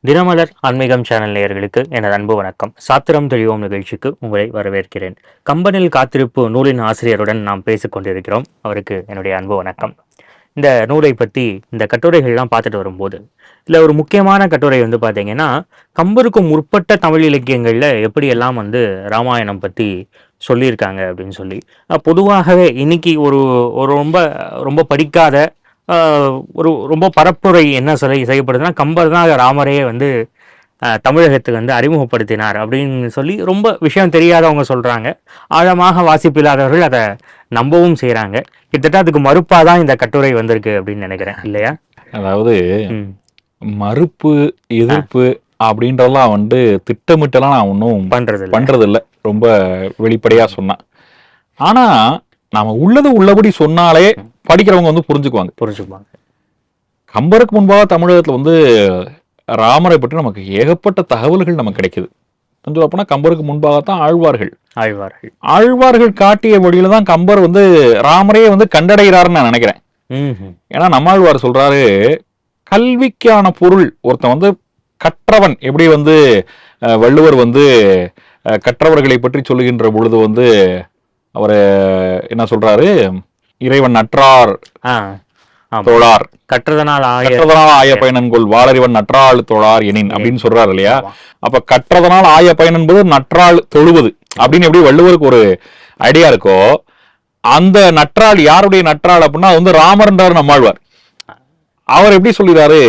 தினமலர் ஆன்மீகம் சேனல் நேயர்களுக்கு எனது அன்பு வணக்கம். சாத்திரம் தெளிவோம் நிகழ்ச்சிக்கு உங்களை வரவேற்கிறேன். கம்பனில் காத்திருப்பு நூலின் ஆசிரியருடன் நாம் பேசிக் கொண்டிருக்கிறோம். அவருக்கு என்னுடைய அன்பு வணக்கம். இந்த நூலை பற்றி இந்த கட்டுரைகள்லாம் பார்த்துட்டு வரும்போது இதில் ஒரு முக்கியமான கட்டுரை பார்த்தீங்கன்னா, கம்பருக்கு முற்பட்ட தமிழ் இலக்கியங்களில் எப்படியெல்லாம் ராமாயணம் பற்றி சொல்லியிருக்காங்க அப்படின்னு சொல்லி. பொதுவாகவே இன்னைக்கு ஒரு ஒரு ரொம்ப ரொம்ப படிக்காத ஒரு ரொம்ப பரப்புரை என்ன செய்யப்படுதுன்னா, கம்பர் தான் ராமரையே தமிழகத்துக்கு அறிமுகப்படுத்தினார் அப்படின்னு சொல்லி ரொம்ப விஷயம் தெரியாதவங்க சொல்றாங்க. ஆழமாக வாசிப்பு இல்லாதவர்கள் அதை நம்பவும் செய்யறாங்க. கிட்டத்தட்ட அதுக்கு மறுப்பா தான் இந்த கட்டுரை வந்திருக்கு அப்படின்னு நினைக்கிறேன், இல்லையா? அதாவது மறுப்பு எதிர்ப்பு அப்படின்றதெல்லாம் திட்டமிட்டெல்லாம் நான் ஒன்றும் பண்றது இல்லை. ரொம்ப வெளிப்படையா சொன்னேன். ஆனா நாம உள்ளது உள்ளபடி சொன்னாலே படிக்கிறவங்க புரிஞ்சுக்குவாங்க. கம்பருக்கு முன்பாக தமிழகத்துல ராமரை பற்றி நமக்கு ஏகப்பட்ட தகவல்கள் நமக்கு கிடைக்குது. சொல்ல போனா கம்பருக்கு முன்பாகத்தான் ஆழ்வார்கள் காட்டிய வழியில தான் கம்பர் ராமரையே கண்டடைகிறாருன்னு நான் நினைக்கிறேன். ஏன்னா நம்மாழ்வார் சொல்றாரு, கல்விக்கான பொருள் ஒருத்தன் கற்றவன் எப்படி வள்ளுவர் கற்றவர்களை பற்றி சொல்லுகின்ற பொழுது அவர் என்ன சொல்றாரு, இறைவன் நற்றார் தோழார் கற்றதனால் ஆய பயனன்கொள் வாளறிவன் நற்றாள் தோழார் எனின் அப்படின்னு சொல்றாரு இல்லையா? அப்ப கற்றதனால் ஆய பயன் என்பது நற்றாள் தொழுவது அப்படின்னு எப்படி வள்ளுவருக்கு ஒரு ஐடியா இருக்கோ, அந்த நற்றாள் யாருடைய நற்றாள் அப்படின்னா ராமர்ன்றார் நம்மாழ்வார். அவர் எப்படி சொல்லிறாரு,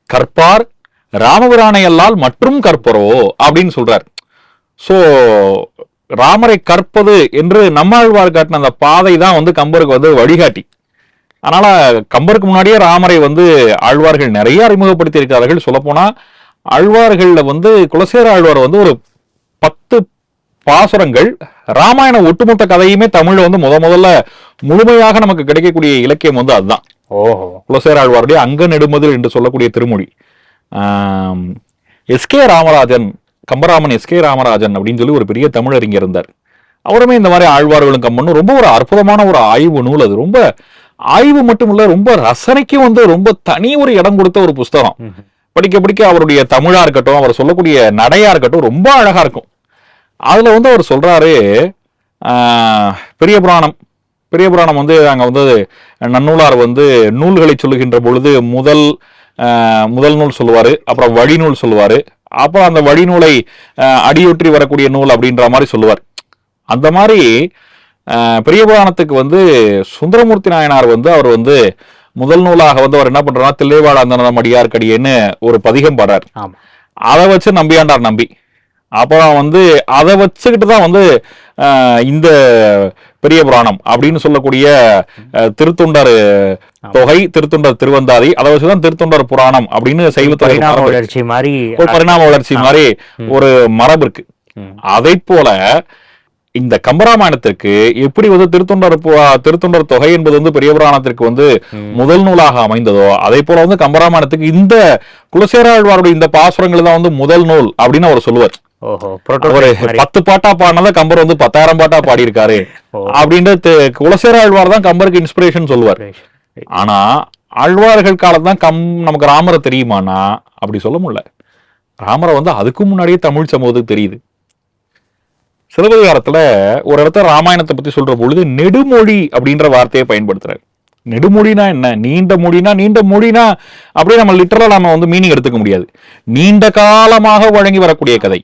கற்பார் ராமபிரானை அல்லால் மற்றும் கற்பரோ அப்படின்னு சொல்றார். சோ ராமரை கற்பது என்று நம்மாழ்வார் காட்டின அந்த பாதை தான் கம்பருக்கு வழிகாட்டி. அதனால கம்பருக்கு முன்னாடியே ராமரை ஆழ்வார்கள் நிறைய அறிமுகப்படுத்தி இருக்கிறார்கள். சொல்ல போனா ஆழ்வார்கள்ல குலசேர ஆழ்வார் ஒரு 10 பாசுரங்கள் ராமாயண ஒட்டுமொத்த கதையுமே தமிழ்ல முதல்ல முழுமையாக நமக்கு கிடைக்கக்கூடிய இலக்கியம் அதுதான். குலசேர ஆழ்வாருடைய அங்க நெடுமதில் என்று சொல்லக்கூடிய திருமொழி. எஸ்கே ராமராஜன், கம்பராமன் எஸ்கே ராமராஜன் அப்படின்னு சொல்லி ஒரு பெரிய தமிழறிஞர் இருந்தார். அவருமே இந்த மாதிரி ஆழ்வார்களும் கம்பனும் ரொம்ப ஒரு அற்புதமான ஒரு ஆய்வு நூல். அது ரொம்ப ஆய்வு மட்டும் இல்ல, ரொம்ப ரசனைக்கும் ரொம்ப தனி ஒரு இடம் கொடுத்த ஒரு புஸ்தகம். படிக்க படிக்க அவருடைய தமிழா இருக்கட்டும், அவர் சொல்லக்கூடிய நடையா இருக்கட்டும் ரொம்ப அழகா இருக்கும். அதுல அவர் சொல்றாரு, பெரிய புராணம் அங்க நன்னூலார் நூல்களை சொல்லுகின்ற பொழுது முதல் நூல் சொல்லுவாரு, அப்புறம் வழிநூல் சொல்லுவாரு, அப்புறம் அந்த வழிநூலை அடியொற்றி வரக்கூடிய நூல் அப்படின்ற மாதிரி சொல்லுவார். அந்த மாதிரி பெரிய புராணத்துக்கு சுந்தரமூர்த்தி நாயனார் அவர் முதல் நூலாக அவர் என்ன பண்றாருன்னா, தில்லைவாழாந்தனம் அடியார் கடியேன்னு ஒரு பதிகம் பாடுறார். அதை வச்சு நம்பியாண்டார் நம்பி, அப்புறம் அதை வச்சுக்கிட்டு தான் இந்த பெரிய புராணம் அப்படின்னு சொல்லக்கூடிய திருத்தொண்டர் தொகை, திருத்தொண்டர் திருவந்தாதி, அதை வச்சுதான் திருத்தொண்டர் புராணம் அப்படின்னு சைவத்துறை பரிணாம வளர்ச்சி மாதிரி ஒரு மரபு இருக்கு. அதை போல இந்த கம்பராமாயணத்திற்கு எப்படி திருத்தொண்டர் தொகை என்பது பெரிய புராணத்திற்கு முதல் நூலாக அமைந்ததோ, அதே போல கம்பராமாயணத்துக்கு இந்த குலசேராழ்வாருடைய இந்த பாசுரங்கள் தான் முதல் நூல் அப்படின்னு அவர் சொல்லுவார். 10 பாட்டா பாடினதை கம்பர் 10,000 பாட்டா பாடியிருக்காரு அப்படின்ட்டு குலசேராழ்வார் தான் கம்பருக்கு இன்ஸ்பிரேஷன் சொல்லுவார். ஆனா ஆழ்வார்கள் காலத்தான் நமக்கு ராமரை தெரியுமானா அப்படி சொல்ல முடியல. ராமரை அதுக்கு முன்னாடியே தமிழ் சமூகத்துக்கு தெரியுது. சிலப்பதிகாரத்துல ஒரு இடத்துல ராமாயணத்தை பத்தி சொல்ற பொழுது நெடுமொழி அப்படின்ற வார்த்தையை பயன்படுத்துறாரு. நெடுமொழினா என்ன? நீண்ட மொழினா அப்படியே நம்ம லிட்டரலா நம்ம மீனிங் எடுத்துக்க முடியாது. நீண்ட காலமாக வழங்கி வரக்கூடிய கதை.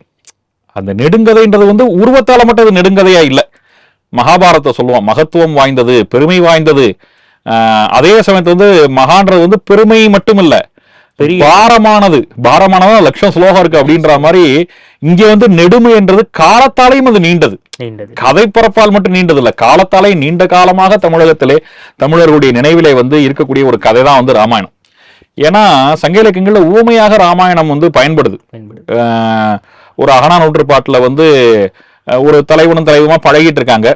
அந்த நெடுங்கதைன்றது உருவத்தால மட்டும் அது நெடுங்கதையா இல்ல. மகாபாரதத்தை சொல்லுவோம், மகத்துவம் வாய்ந்தது, பெருமை வாய்ந்தது. அதே சமயத்துல மகான்றது பெருமை மட்டும் இல்ல, பாரமானதா லட்சம் ஸ்லோகம் இருக்கு அப்படின்ற மாதிரி இங்க நெடுமை என்றது காலத்தாலையும் அது நீண்டது. கதை பரப்பால் மட்டும் நீண்டது இல்ல, காலத்தாலே நீண்ட காலமாக தமிழகத்திலே தமிழர்களுடைய நினைவிலே இருக்கக்கூடிய ஒரு கதை தான் ராமாயணம். ஏன்னா சங்க இலக்கியங்கள்ல ஊமையாக ராமாயணம் பயன்படுது. ஒரு அகநானூற்று பாட்டுல ஒரு தலைவனும் தலைவமா பழகிட்டு இருக்காங்க.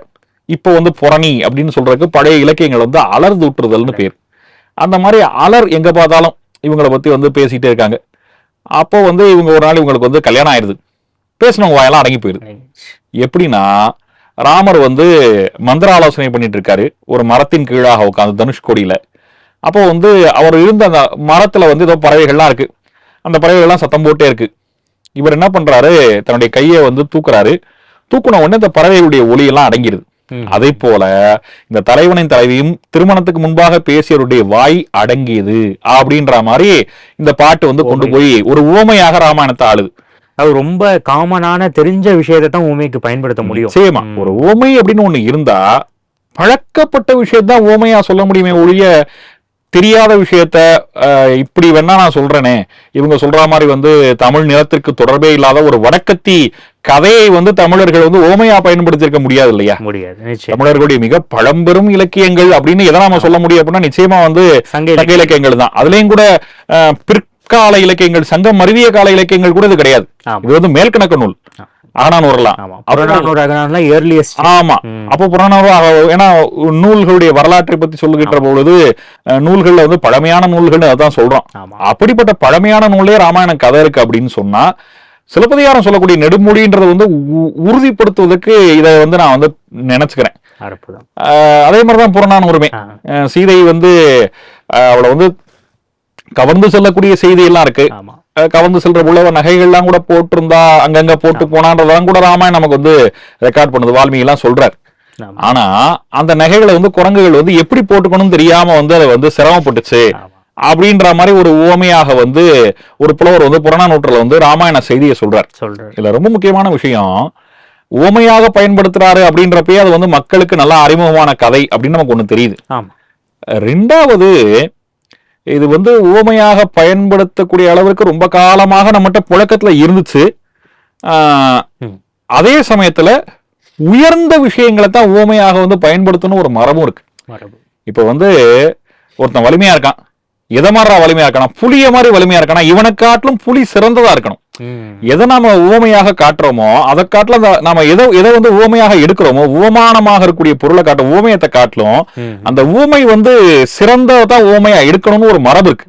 இப்போ புரணி அப்படின்னு சொல்றதுக்கு பழைய இலக்கியங்கள் அலர் தூற்றுதல்னு பேர். அந்த மாதிரி அலர் எங்க பார்த்தாலும் இவங்களை பத்தி பேசிட்டே இருக்காங்க. அப்போ இவங்க ஒரு நாள் இவங்களுக்கு கல்யாணம் ஆயிடுது. பேசினவங்க வாயெல்லாம் அடங்கி போயிருது. எப்படின்னா, ராமர் மந்திர ஆலோசனை பண்ணிட்டு இருக்காரு ஒரு மரத்தின் கீழாக உட்காந்து தனுஷ்கோடியில. அப்போ அவர் இருந்த அந்த மரத்துல ஏதோ பறவைகள்லாம் இருக்கு. அந்த பறவைகள் எல்லாம் சத்தம் போட்டே இருக்கு. இவர் என்ன பண்றாரு, தன்னுடைய கையை வந்து தூக்குறாரு. தூக்குன உடனே இந்த பறவைகளுடைய ஒலியெல்லாம் அடங்கிடுது. அதே போல இந்த தலைவனின் தலைவியும் திருமணத்துக்கு முன்பாக பேசியவருடைய வாய் அடங்கியது அப்படின்ற மாதிரி இந்த பாட்டு வந்து கொண்டு போய் ஒரு உவமையாக ராமாயணத்தை ஆளுது. அது ரொம்ப காமனான தெரிஞ்ச விஷயத்தை தான் உவமைக்கு பயன்படுத்த முடியும். நிச்சயமா ஒரு உவமை அப்படின்னு ஒண்ணு இருந்தா பழக்கப்பட்ட விஷயத்தான் உவமையா சொல்ல முடியுமே ஒழிய, தெரியாத விஷயத்த இப்படி வேணா நான் சொல்றேனே, இவங்க சொல்ற மாதிரி வந்து தமிழ் நிலத்திற்கு தொடர்பே இல்லாத ஒரு வடக்கத்தி கதையை வந்து தமிழர்கள் வந்து ஓமையா பயன்படுத்திருக்க முடியாது இல்லையா? முடியாது. தமிழர்களுடைய மிக பழம்பெரும் இலக்கியங்கள் அப்படின்னு எதை நாம சொல்ல முடியும் அப்படின்னா நிச்சயமா வந்து சங்க இலக்கியங்கள் தான். அதுலயும் கூட பிற்கால இலக்கியங்கள், சங்கம் மருவிய கால இலக்கியங்கள் கூட இது கிடையாது. இது வந்து மேல்கணக்கு நூல். ஏன்னா நூல்களுடைய வரலாற்றை பத்தி சொல்லுகின்ற பொழுது நூல்கள்ல வந்து பழமையான நூல்கள் அதான் சொல்றோம். அப்படிப்பட்ட பழமையான நூலே ராமாயண கதை இருக்கு அப்படின்னு சொன்னா சிலப்பதிகாரம் சொல்லக்கூடிய நெடுமொழின்றதை வந்து உறுதிப்படுத்துவதற்கு இதை வந்து நான் வந்து நினைச்சுக்கிறேன். அதே மாதிரிதான் புறநானூறுமே. சீதை வந்து அவளை வந்து கவர்ந்து செல்லக்கூடிய செய்தி எல்லாம் இருக்கு. கவர்ந்து செல்ற புலவ நகைகள்லாம் கூட போட்டிருந்தா அங்கங்க போட்டு போனான்றதெல்லாம் கூட ராமாயணம் நமக்கு வந்து ரெக்கார்ட் பண்ணுது. வால்மீகி எல்லாம் சொல்றாரு. ஆனா அந்த நகைகளை வந்து குரங்குகள் வந்து எப்படி போட்டுக்கணும்னு தெரியாம வந்து அதை வந்து சிரமப்பட்டுச்சு அப்படின்ற மாதிரி ஒரு உவமையாக வந்து ஒரு புலவர் வந்து புறநானூற்றுல வந்து ராமாயண செய்தியை சொல்றார். இதுல ரொம்ப முக்கியமான விஷயம், உவமையாக பயன்படுத்துறாரு அப்படின்றப்பே அது வந்து மக்களுக்கு நல்லா அறிமுகமான கதை அப்படின்னு நமக்கு ஒண்ணு தெரியுது. ரெண்டாவது, இது வந்து உவமையாக பயன்படுத்தக்கூடிய அளவுக்கு ரொம்ப காலமாக நம்மகிட்ட புழக்கத்துல இருந்துச்சு. அதே சமயத்துல உயர்ந்த விஷயங்களை தான் உவமையாக வந்து பயன்படுத்தணும் ஒரு மரபும் இருக்கு. இப்ப வந்து ஒருத்தன் வலிமையா இருக்கான், எதை மாதிரி வலிமையா இருக்கானா, புலிய மாதிரி வலிமையா இருக்கானா, இவனை காட்டிலும் புலி சிறந்ததா இருக்கணும். எதை நாம உவமையாக காட்டுறோமோ அதை காட்டிலும் நாம எதை வந்து உவமையாக எடுக்கிறோமோ, உவமானமாக இருக்கக்கூடிய பொருளை காட்டும் உவமையத்தை காட்டிலும் அந்த ஊமை வந்து சிறந்ததான் ஊமையா எடுக்கணும்னு ஒரு மரபு இருக்கு.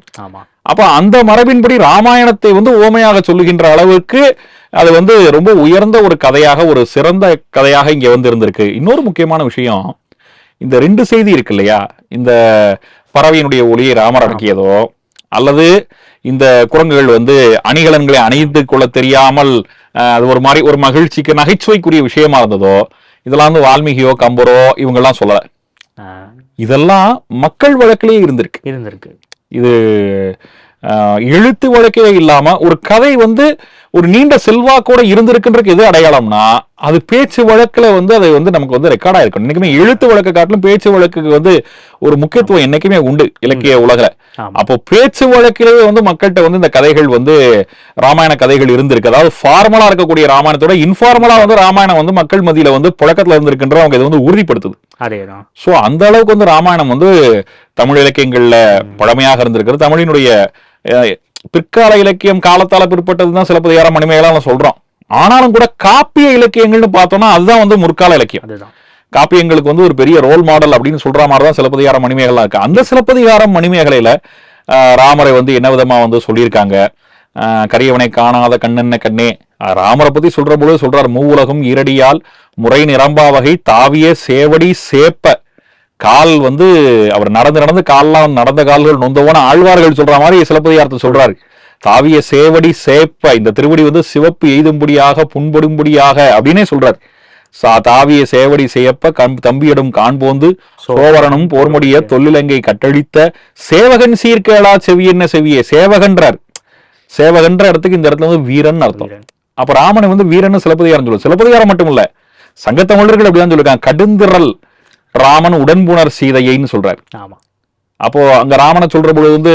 அப்ப அந்த மரபின்படி ராமாயணத்தை வந்து ஊமையாக சொல்லுகின்ற அளவுக்கு அது வந்து ரொம்ப உயர்ந்த ஒரு கதையாக, ஒரு சிறந்த கதையாக இங்க வந்து இருந்திருக்கு. இன்னொரு முக்கியமான விஷயம், இந்த ரெண்டு செய்தி இருக்கு இல்லையா, இந்த பறவையினுடைய ஒளியை ராமர் அடக்கியதோ அல்லது இந்த குரங்குகள் வந்து அணிகலன்களை அணிந்து கொள்ள தெரியாமல் அது ஒரு மாதிரி ஒரு மகிழ்ச்சிக்கு நகைச்சுவைக்குரிய விஷயமா இருந்ததோ, இதெல்லாம் வந்து வால்மீகியோ கம்பரோ இவங்கெல்லாம் சொல்லல. இதெல்லாம் மக்கள் வழக்கிலேயே இருந்திருக்கு. இது எழுத்து வழக்கே இல்லாம ஒரு கதை வந்து ஒரு நீண்ட செல்வாக்கோட இருந்திருக்குன்றது எது அடையாளம்னா அது பேச்சு வழக்குல வந்து அதை வந்து நமக்கு வந்து ரெக்கார்டா இருக்கணும். என்னைக்குமே எழுத்து வழக்கு காட்டிலும் பேச்சு வழக்குக்கு வந்து ஒரு முக்கியத்துவம் என்னைக்குமே உண்டு இலக்கிய உலகில. அப்போ பேச்சு வழக்கிலேயே வந்து மக்கள்கிட்ட வந்து இந்த கதைகள் வந்து ராமாயண கதைகள் இருந்திருக்கு. அதாவது ஃபார்மலா இருக்கக்கூடிய ராமாயணத்தோட இன்ஃபார்மலா வந்து ராமாயணம் வந்து மக்கள் மத்தியில வந்து புழக்கத்துல இருந்திருக்குன்ற அவங்க இதை வந்து உறுதிப்படுத்துது. சோ அந்த அளவுக்கு வந்து ராமாயணம் வந்து தமிழ் இலக்கியங்கள்ல பழமையாக இருந்திருக்கிறது. தமிழினுடைய பிற்கால இலக்கியம் காலத்தால பிற்பட்டதுதான் சிலப்பதிகாரம் மணிமேகலாம் சொல்றோம். ஆனாலும் கூட காப்பிய இலக்கியங்கள்னு பார்த்தோம்னா அதுதான் வந்து முற்கால இலக்கியம். காப்பியங்களுக்கு வந்து ஒரு பெரிய ரோல் மாடல் அப்படின்னு சொல்ற மாதிரிதான் சிலப்பதிகாரம் மணிமேகலா இருக்கு. அந்த சிலப்பதிகாரம் மணிமேகலையில ராமரை வந்து என்ன விதமா வந்து சொல்லியிருக்காங்க, கரியவனை காணாத கண்ணென்ன கண்ணே, ராமரை பத்தி சொல்ற போது சொல்றார், மூவுலகம் ஈரடியால் முறை நிரம்பா வகை தாவிய சேவடி சேப்ப, கால் வந்து அவர் நடந்து கால்லாம் நடந்த கால்கள் நொந்தவோன ஆழ்வார்கள் சொல்ற மாதிரி சிலப்பதிகாரத்தை சொல்றாரு. தாவிய சேவடி சேப்ப, இந்த திருவடி வந்து சிவப்பு எய்தும்படியாக புண்படும்படியாக அப்படின்னே சொல்றாரு. தாவிய சேவடி சேப்ப தம்பியிடம் காண்போந்து சோவரனும் போர்முடிய தொல்லிலங்கை கட்டழித்த சேவகன் சீர்கேளா செவியென்ன செவியே, சேவகன்றார். சேவகன்ற இடத்துக்கு இந்த இடத்துல வந்து வீரன் அர்த்தம். அப்ப ராமனை வந்து வீரன் சிலப்பதிகாரம் சொல்லுவோம். சிலப்பதிகாரம் மட்டும் இல்ல, சங்கத்தமிழர்கள் அப்படிதான் சொல்லிருக்காங்க. கடுந்திரல் ராமன் உடன்புணர் சீதையைன்னு சொல்றாரு. அப்போ அங்க ராமனை சொல்ற பொழுது வந்து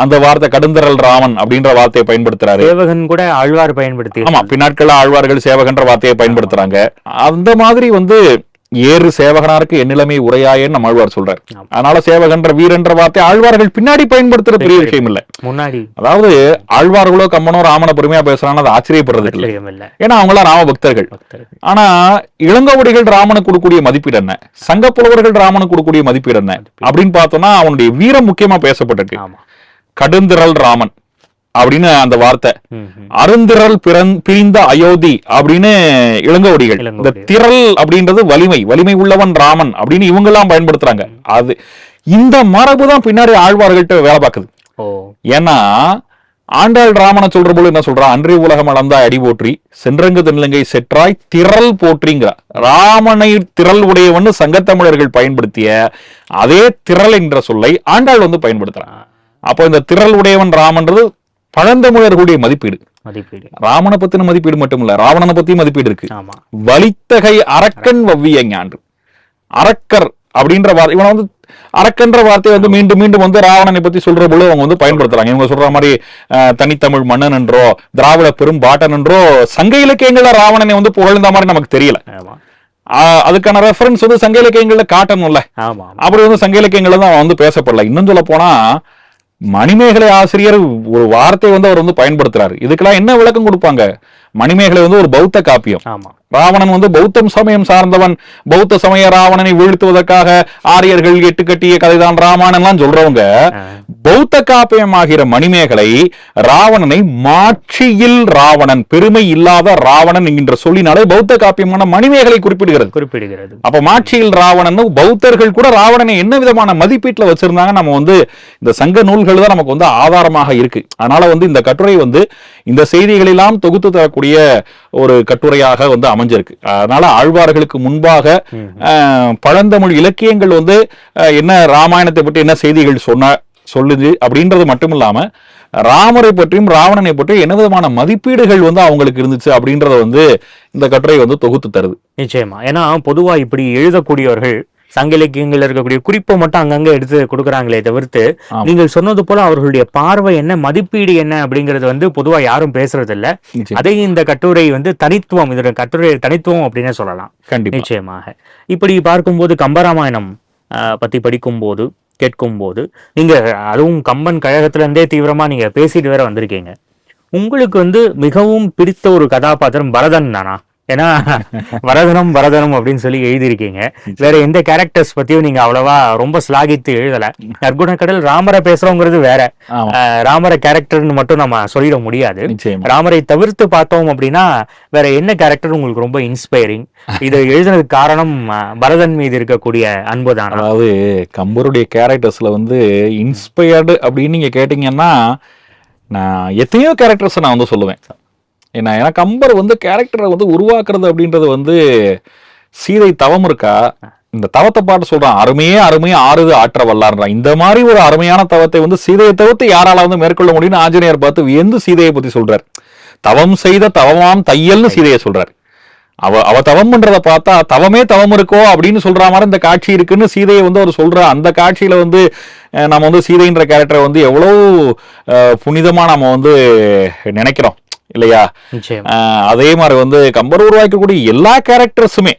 அந்த வார்த்தை கடுந்தரல் ராமன் அப்படின்ற வார்த்தையை பயன்படுத்துறாரு. சேவகன் கூட ஆழ்வார் பயன்படுத்தி, ஆமா, பின்னாட்கள் ஆழ்வார்கள் சேவகன்ற வார்த்தையை பயன்படுத்துறாங்க. அந்த மாதிரி வந்து ஏறு சேவகனாருக்கு எண்ணிலைமை உரையாயன்னு நம்ம ஆழ்வார் சொல்றாரு. அதனால சேவகன்ற வீரன்ற வார்த்தை ஆழ்வார்கள் பின்னாடி பயன்படுத்துற பெரிய விஷயம் இல்ல, முன்னாடி. அதாவது ஆழ்வார்களோ கம்மனோ ராமனை பெருமையா பேசுறான்னு அது ஆச்சரியப்படுறது இல்லை, ஏன்னா அவங்களாம் ராம பக்தர்கள். ஆனா இளங்கோவடிகள் ராமனுக்கு கொடுக்கக்கூடிய மதிப்பீடு என்ன, சங்க புலவர்கள் ராமனுக்கு கொடுக்கக்கூடிய மதிப்பீடு என்ன அப்படின்னு பார்த்தோம்னா அவனுடைய வீரம் முக்கியமா பேசப்பட்டிருக்கு. கடுந்திரல் ராமன் அப்படின்னு அந்த வார்த்தை, அருந்திரல் பிரிந்த அயோத்தி அப்படின்னு இளங்கோவடிகள். இந்த திரள் அப்படின்றது வலிமை உள்ளவன் ராமன் அப்படின்னு இவங்க எல்லாம் பயன்படுத்துறாங்க. அது இந்த மரபுதான் பின்னாடி ஆழ்வார்கள்ட்ட வேலை பார்க்குது. ஏன்னா ஆண்டாள் ராமனை சொல்ற போது என்ன சொல்றா, அன்றி உலகம் அளந்தாய் அடி போற்றி சென்றங்கு தென்னிலங்கை செற்றாய் திரள் போற்றிங்கிறார். ராமனை திரள் உடையவன் சங்கத்தமிழர்கள் பயன்படுத்திய அதே திரள் என்ற சொல்லை ஆண்டாள் வந்து பயன்படுத்துறான். அப்போ இந்த திரள் உடையவன் ராமன்றது பழந்தமிழர்களுடைய மதிப்பீடு. ராமனை பத்தின மதிப்பீடு மட்டும் இல்ல, ராவணனை பத்தியும் மதிப்பீடு இருக்கு. வலித்தகை அரக்கன் வவ்விய ஞான்று. அரக்கர் அப்படின்ற வார்த்தை, இவனை வந்து அரக்கன்ற வார்த்தையை வந்து மீண்டும் மீண்டும் வந்து ராவணனை பத்தி சொல்ற போது அவங்க வந்து பயன்படுத்துறாங்க. இவங்க சொல்ற மாதிரி தனித்தமிழ் மன்னன் என்றோ திராவிட பெரும் பாட்டன் என்றோ சங்க இலக்கியங்கள்ல ராவணனை வந்து புகழ்ந்த மாதிரி நமக்கு தெரியல. அதுக்கான ரெஃபரன்ஸ் வந்து சங்க இலக்கியங்கள்ல காட்டணும்ல, அப்படி வந்து சங்க இலக்கியங்கள்ல தான் வந்து பேசப்படல. இன்னும் சொல்ல போனா மணிமேகலை ஆசிரியர் ஒரு வார்த்தை வந்து அவர் வந்து பயன்படுத்துறாரு. இதுக்கெல்லாம் என்ன விளக்கம் கொடுப்பாங்க? மணிமேகலை வந்து ஒரு பௌத்த காப்பியம். ராவணன் வந்து பௌத்தம் சமயம் சார்ந்தவன், பௌத்த சமய ராவணனை வீழ்த்துவதற்காக ஆரியர்கள் எட்டு கட்டிய கதைதான் ராமாயணம் சொல்றவங்க பௌத்த காப்பியம் ஆகிற மணிமேகலை ராவணனை மாட்சியில் ராவணன், பெருமை இல்லாத ராவணன் என்கின்ற சொல்லினாலே பௌத்த காப்பியமான மணிமேகலை குறிப்பிடுகிறது. அப்ப மாட்சியில் ராவணன், பௌத்தர்கள் கூட ராவணனை என்ன விதமான மதிப்பீட்டுல வச்சிருந்தாங்க நம்ம வந்து இந்த சங்க நூல்கள் தான் நமக்கு வந்து ஆதாரமாக இருக்கு. அதனால வந்து இந்த கட்டுரை வந்து இந்த செய்திகளெல்லாம் தொகுத்து தரக்கூடிய ஒரு கட்டுரையாக வந்து அமைஞ்சிருக்கு. அதனால ஆழ்வார்களுக்கு முன்பாக பழந்தமிழ் இலக்கியங்கள் வந்து என்ன ராமாயணத்தை பற்றி என்ன செய்திகள் சொல்லுது அப்படின்றது மட்டும் இல்லாம ராமரை பற்றியும் ராவணனை பற்றியும் என்ன விதமான மதிப்பீடுகள் வந்து அவங்களுக்கு இருந்துச்சு அப்படின்றத வந்து இந்த கட்டுரை வந்து தொகுத்து தருது. நிச்சயமா. ஏன்னா பொதுவா இப்படி எழுதக்கூடியவர்கள் சங்க இலக்கியங்கள் இருக்கக்கூடிய குறிப்பை மட்டும் அங்கங்க எடுத்து கொடுக்குறாங்களே தவிர்த்து நீங்கள் சொன்னது போல அவர்களுடைய பார்வை என்ன, மதிப்பீடு என்ன அப்படிங்கிறது வந்து பொதுவா யாரும் பேசுறது இல்ல. அதை இந்த கட்டுரை வந்து தனித்துவம், இதோட கட்டுரை தனித்துவம் அப்படின்னு சொல்லலாம். நிச்சயமாக. இப்படி பார்க்கும்போது கம்பராமாயணம் பத்தி படிக்கும் போது கேட்கும் போது நீங்க அதுவும் கம்பன் கழகத்துல இருந்தே தீவிரமா நீங்க பேசிட்டு வேற வந்திருக்கீங்க. உங்களுக்கு வந்து மிகவும் பிடித்த ஒரு கதாபாத்திரம் பரதன் தானா? ஏன்னா வரதனம் அப்படின்னு சொல்லி எழுதியிருக்கீங்க. வேற எந்த கேரக்டர்ஸ் பத்தியும் நீங்க அவ்வளவா ரொம்ப ஸ்லாகித்து எழுதல. நற்குணக்கடல் ராமரை பேசுறோங்கிறது வேற, ராமரை கேரக்டர்னு மட்டும் நம்ம சொல்லிட முடியாது. ராமரை தவிர்த்து பார்த்தோம் அப்படின்னா வேற என்ன கேரக்டர் உங்களுக்கு ரொம்ப இன்ஸ்பைரிங்? இதை எழுதுனதுக்கு காரணம் பரதன் மீது இருக்கக்கூடிய அன்பு தான். அதாவது கம்பருடைய கேரக்டர்ஸ்ல வந்து இன்ஸ்பயர்டு அப்படின்னு நீங்க கேட்டீங்கன்னா நான் எத்தனையோ கேரக்டர்ஸ் நான் வந்து சொல்லுவேன். ஏன்னா கம்பர் வந்து கேரக்டரை வந்து உருவாக்குறது அப்படின்றது வந்து சீதை தவம் இருக்கா, இந்த தவத்தை பாட்டு சொல்றான், அருமையே ஆறுது ஆற்ற வல்லார்றான். இந்த மாதிரி ஒரு அருமையான தவத்தை வந்து சீதையை தவிர்த்து யாரால வந்து மேற்கொள்ள முடியும்னு ஆஞ்சநேயர் பார்த்து வியந்து சீதையை பத்தி சொல்றார். தவம் செய்த தவமாம் தையல்னு சீதையை சொல்றாரு. அவ தவம் பண்றத பார்த்தா தவமே தவம் இருக்கோ அப்படின்னு சொல்ற மாதிரி இந்த காட்சி இருக்குன்னு சீதையை வந்து அவர் சொல்ற அந்த காட்சியில வந்து நம்ம வந்து சீதைன்ற கேரக்டரை வந்து எவ்வளவு புனிதமா நம்ம வந்து நினைக்கிறோம் இல்லையா? அதே மாதிரி வந்து கம்பர் உருவாக்கக்கூடிய எல்லா கேரக்டர்ஸுமே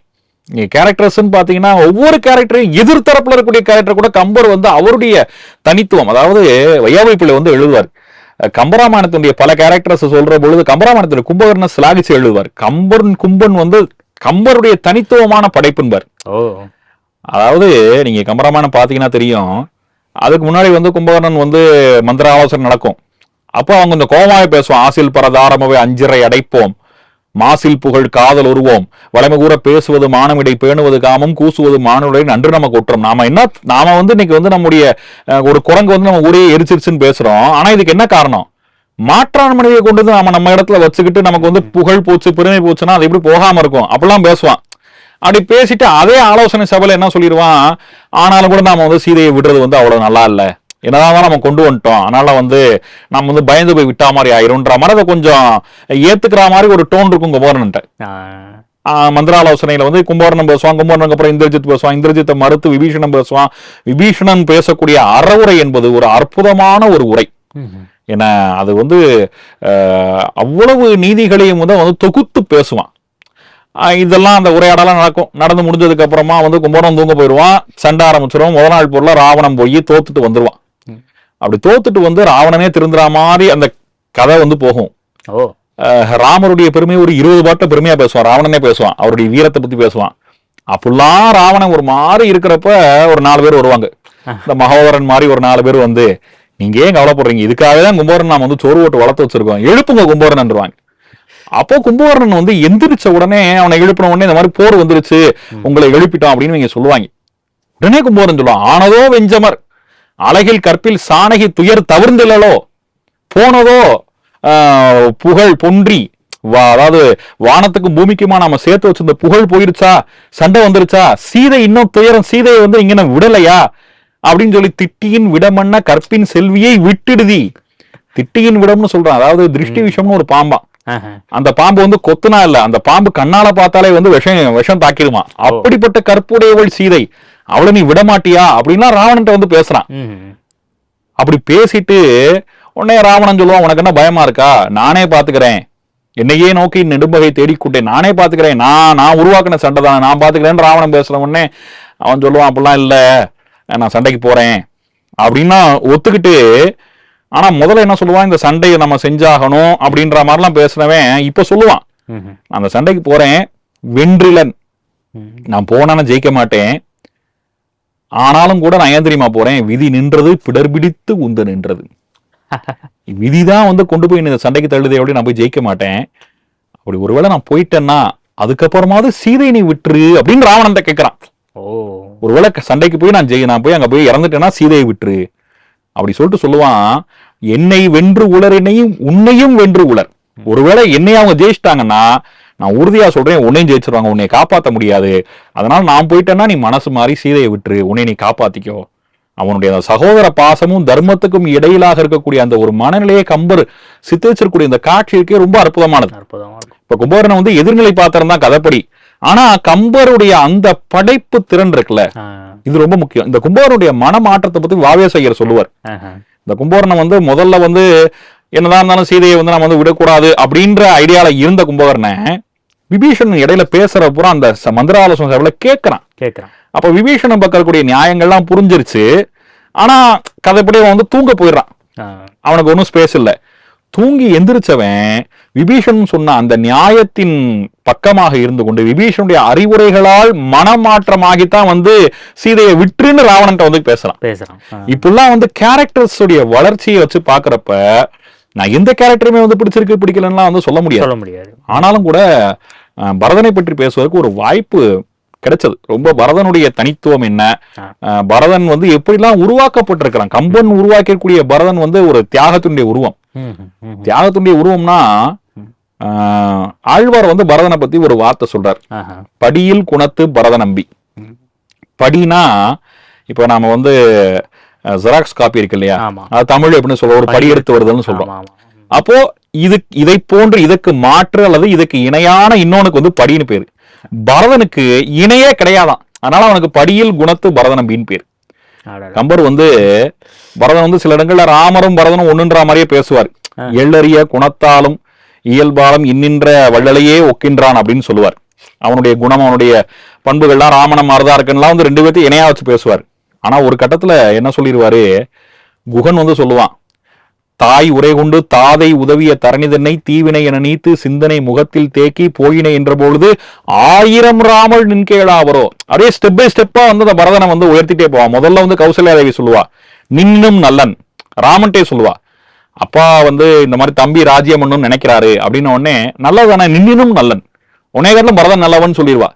பாத்தீங்கன்னா ஒவ்வொரு கேரக்டரையும் எதிர்த்தரப்புல இருக்கக்கூடிய கேரக்டர் கூட கம்பர் வந்து அவருடைய தனித்துவம், அதாவது வையாபுரி பிள்ளை வந்து எழுதுவார். கம்பராமாயணத்தினுடைய பல கேரக்டர்ஸ் சொல்ற பொழுது கம்பராமாயணத்துடைய கும்பகர்ண சிலாகிச்சு எழுதுவார். கும்பன் வந்து கம்பருடைய தனித்துவமான படைப்புன்பார். அதாவது நீங்க கம்பராமாயணம் பாத்தீங்கன்னா தெரியும், அதுக்கு முன்னாடி வந்து கும்பகர்ணன் வந்து மந்திர ஆலோசனை நடக்கும். அப்போ அவங்க இந்த கோமாவை பேசுவோம், ஆசில் பரதாரமவை அஞ்சிரை அடைப்போம், மாசில் புகழ் காதல் உருவோம், வளமை கூற பேசுவது மானமிடை பேணுவது காமம் கூசுவது மானுடை நன்று நம்ம கொட்டுறோம். நாம வந்து இன்னைக்கு வந்து நம்முடைய ஒரு குரங்கு வந்து நம்ம ஊரே எரிச்சிருச்சுன்னு பேசுறோம். ஆனா இதுக்கு என்ன காரணம்? மாற்றான் மனைவியை கொண்டு வந்து நம்ம இடத்துல வச்சுக்கிட்டு நமக்கு வந்து புகழ் போச்சு பெருமை போச்சுன்னா அது எப்படி போகாம இருக்கும் அப்படிலாம் பேசுவான். அப்படி பேசிட்டு அதே ஆலோசனை சபையில என்ன சொல்லிடுவான், ஆனாலும் கூட நாம வந்து சீதையை விடுறது வந்து அவ்வளவு நல்லா இல்ல, என்னதான் நம்ம கொண்டு வந்துட்டோம், அதனால வந்து நம்ம வந்து பயந்து போய் விட்டா மாதிரி ஆயிரும்ன்ற மாதிரி அதை கொஞ்சம் ஏத்துக்கிற மாதிரி ஒரு டோன் இருக்கும் கும்பகர்ணன்ட்ட. மந்திராலோசனையில வந்து கும்பகர்ணன் பேசுவான், கும்பகர்ணனுக்கு அப்புறம் இந்திரஜித் பேசுவான், இந்திரஜித்தை மறுத்து விபீஷணன் பேசுவான். விபீஷணன் பேசக்கூடிய அறவுரை என்பது ஒரு அற்புதமான ஒரு உரை. ஏன்னா அது வந்து அவ்வளவு நீதிகளையும் வந்து தொகுத்து பேசுவான். இதெல்லாம் அந்த உரையாடலாம் நடந்து முடிஞ்சதுக்கு அப்புறமா வந்து கும்பகர்ணன் தூங்க போயிடுவான், சண்டை ஆரம்பிச்சிருவான். முதல் நாள் பொருளா ராவணன் போய் தோத்துட்டு வந்துருவான். அப்படி தோத்துட்டு வந்து ராவணனே திருந்துற மாதிரி அந்த கதை வந்து போகும். ராமருடைய பெருமை ஒரு 20 பாட்ட பெருமையா பேசுவான், ராவணனே பேசுவான், அவருடைய வீரத்தை பத்தி பேசுவான். அப்படிலாம் ராவணன் ஒரு மாதிரி இருக்கிறப்ப ஒரு 4 பேர் வருவாங்க, இந்த மகோதரன் மாதிரி ஒரு 4 பேர் வந்து, நீங்க ஏன் கவலைப்படுறீங்க, இதுக்காக தான் கும்பகர்ணன் நாம வந்து சோறு ஓட்டு வளர்த்து வச்சிருக்கோம், எழுப்புங்க கும்பகர்ணன்வாங்க. அப்போ கும்பகர்ணன் வந்து எந்திரிச்ச உடனே அவனை எழுப்பின உடனே இந்த மாதிரி போர் வந்துருச்சு உங்களை எழுப்பிட்டோம் அப்படின்னு நீங்க சொல்லுவாங்க. உடனே கும்பகர்ணன் சொல்லுவான், ஆனதோ வெஞ்சமர் அழகில் கற்பில் சாணகி துயர் தவிர்ந்தில்லோ, போனதோ புகழ் பொன்றி அதாவது வானத்துக்கும் பூமிக்குமா நம்ம சேர்த்து வச்சிருந்த புகழ் போயிருச்சா, சண்டை வந்துருச்சா, சீதை இன்னும் துயரம், சீதையை வந்து இங்க விடலையா அப்படின்னு சொல்லி திட்டியின் விடமன்ன கற்பின் செல்வியை விட்டுடுதி. திட்டியின் விடம்னு சொல்றான், அதாவது திருஷ்டி விஷம்னு ஒரு பாம்பா. அந்த பாம்பு வந்து கொத்துனா இல்ல, அந்த பாம்பு கண்ணால பார்த்தாலே வந்து விஷம் தாக்கிடுமா. அப்படிப்பட்ட கற்புடையவள் சீதை, அவளை நீ விடமாட்டியா அப்படின்னா ராவணன் வந்து பேசுறான். அப்படி பேசிட்டு உடனே ராவணன் சொல்லுவான், உனக்கு என்ன பயமா இருக்கா, நானே பாத்துக்கிறேன், என்னையே நோக்கி நெடும்பகை தேடிக்கூட்டேன், நானே பாத்துக்கிறேன், நான் உருவாக்கின சண்டை தானே, நான் பாத்துக்கிறேன்னு ராவணன் பேசுற உடனே அவன் சொல்லுவான், அப்படிலாம் இல்ல, நான் சண்டைக்கு போறேன் அப்படின்னா ஒத்துக்கிட்டு. ஆனா முதல்ல என்ன சொல்லுவான், இந்த சண்டையை நம்ம செஞ்சாகணும் அப்படின்ற மாதிரிலாம் பேசுனவன் இப்ப சொல்லுவான், அந்த சண்டைக்கு போறேன், வென்றிலன், நான் போனா ஜெயிக்க மாட்டேன், ஆனாலும் கூட நான் ஏன் தெரியுமா போறேன், விதி நின்றது பிடர்பிடித்து உந்து நின்றது, விதிதான் வந்து கொண்டு போய் இந்த சண்டைக்கு தள்ளுதே, அப்படி நான் போய் ஜெயிக்க மாட்டேன், அப்படி ஒருவேளை நான் போயிட்டேன்னா அதுக்கப்புறமாவது சீதை நீ விட்டுரு அப்படின்னு ராவணன் கேட்கிறான். ஒருவேளை சண்டைக்கு போய் நான் போய் அங்க போய் இறந்துட்டேன்னா சீதையை விட்டுரு அப்படி சொல்லிட்டு சொல்லுவான், என்னை வென்று உலரினையும் உன்னையும் வென்று உலர். ஒருவேளை என்னை அவங்க ஜெயிச்சிட்டாங்கன்னா நான் உறுதியா சொல்றேன், உன்னையும் ஜெயிச்சிருவாங்க, உன்னை காப்பாற்ற முடியாது, அதனால நான் போயிட்டேன்னா நீ மனசு மாறி சீதையை விட்டுரு, உன்னை நீ காப்பாத்திக்கோ. அவனுடைய சகோதர பாசமும் தர்மத்துக்கும் இடையிலாக இருக்கக்கூடிய அந்த ஒரு மனநிலையை கம்பர் சித்தரிச்சிருக்கூடிய இந்த காட்சி இருக்கே ரொம்ப அற்புதமானது. இப்ப கும்பகர்ணன் வந்து எதிர்நிலை பாத்திரம் தான் கதைப்படி, ஆனா கம்பருடைய அந்த படைப்பு திறன் இருக்குல்ல, இது ரொம்ப முக்கியம். இந்த கும்பகர்ணனுடைய மனமாற்றத்தை பத்தி வாவேசையர் சொல்லுவார். இந்த கும்பகர்ணன் வந்து முதல்ல வந்து என்னதான் இருந்தாலும் சீதையை வந்து நம்ம வந்து விடக்கூடாது அப்படின்ற ஐடியால இருந்த கும்பகர்ணன் விபீஷணன் இடையில பேசுற பூரா அந்த மந்திராலோசனை சபையில கேட்கிறான். அப்ப விபீஷணன் பக்கம் இருக்கக்கூடிய நியாயங்கள்லாம் புரிஞ்சிருச்சு. ஆனா கதைப்படி அவன் வந்து தூங்க போயிடுறான், அவனுக்கு ஒன்னும் ஸ்பேஸ் இல்ல. தூங்கி எந்திரிச்சவன் விபீஷணன் சொன்ன அந்த நியாயத்தின் பக்கமாக இருந்து கொண்டு விபீஷனுடைய அறிவுரைகளால் மனமாற்றமாகித்தான் வந்து சீதையை விட்டுன்னு ராவணன் வந்து பேசுறான். இப்பெல்லாம் வந்து கேரக்டர்ஸ் உடைய வளர்ச்சியை வச்சு பாக்குறப்ப நான் எந்த கேரக்டருமே வந்து பிடிச்சிருக்கு பிடிக்கலன்னா வந்து சொல்ல முடியாது. ஆனாலும் கூட பரதனை பற்றி பேசுவதற்கு ஒரு வாய்ப்பு கிடைச்சது. ரொம்ப பரதனுடைய தனித்துவம் என்ன, பரதன் வந்து எப்படிலாம் உருவாக்கப்பட்டிருக்கிறான். கம்பன் உருவாக்கக்கூடிய பரதன் வந்து ஒரு தியாகத்தினுடைய உருவம். தியாகத்தினுடைய உருவம்னா ஆழ்வார் வந்து பரதனை பத்தி ஒரு வார்த்தை சொல்றார், படியில் குணத்து பரத நம்பி. படினா இப்ப நாம வந்து ஜெராக்ஸ் காப்பி இருக்கு இல்லையா, அது தமிழ் எப்படின்னு சொல்ற ஒரு படி எடுத்து வருதுன்னு சொல்றோம். அப்போ இதை போன்று இதுக்கு மாற்று அல்லது இதுக்கு இணையான இன்னொன்னுக்கு வந்து படின்னு பேரு. பரதனுக்கு இணையே கிடையாதான், அதனால அவனுக்கு படியில் குணத்து பரத நம்பின்னு பேர். கம்பர் வந்து பரதன் வந்து சில இடங்கள்ல ராமரும் பரதனும் ஒண்ணுன்ற மாதிரியே பேசுவார். எள்ளறிய குணத்தாலும் இயல்பாலும் இன்னின்ற வள்ளலையே ஒக்கின்றான் அப்படின்னு சொல்லுவார். அவனுடைய குணம் அவனுடைய பண்புகள்லாம் ராமனம் மாறுதா இருக்குன்னா வந்து ரெண்டு பேர்த்தையும் இணையா வச்சு பேசுவார். ஆனா ஒரு கட்டத்துல என்ன சொல்லிடுவாரு, குகன் வந்து சொல்லுவான், தாய் உரை கொண்டு தாதை உதவிய தரணிதனை தீவினை என நீத்து சிந்தனை முகத்தில் தேக்கி போயினை என்ற பொழுது 1000 ராமல் நின்கேளாவரோ. அப்படியே ஸ்டெப் பை ஸ்டெப்பா வந்து அந்த பரதனை வந்து உயர்த்திட்டே போவான். முதல்ல வந்து கௌசல்யாதேவி சொல்லுவா, நின்னும் நல்லன். ராமன்ட்டே சொல்லுவா, அப்பா வந்து இந்த மாதிரி தம்பி ராஜ்யம் பண்ணணும்னு நினைக்கிறாரு அப்படின்னு உடனே நல்லதானே, நின்னும் நல்லன், உனேகர்ல பரதன் நல்லவன் சொல்லிடுவா.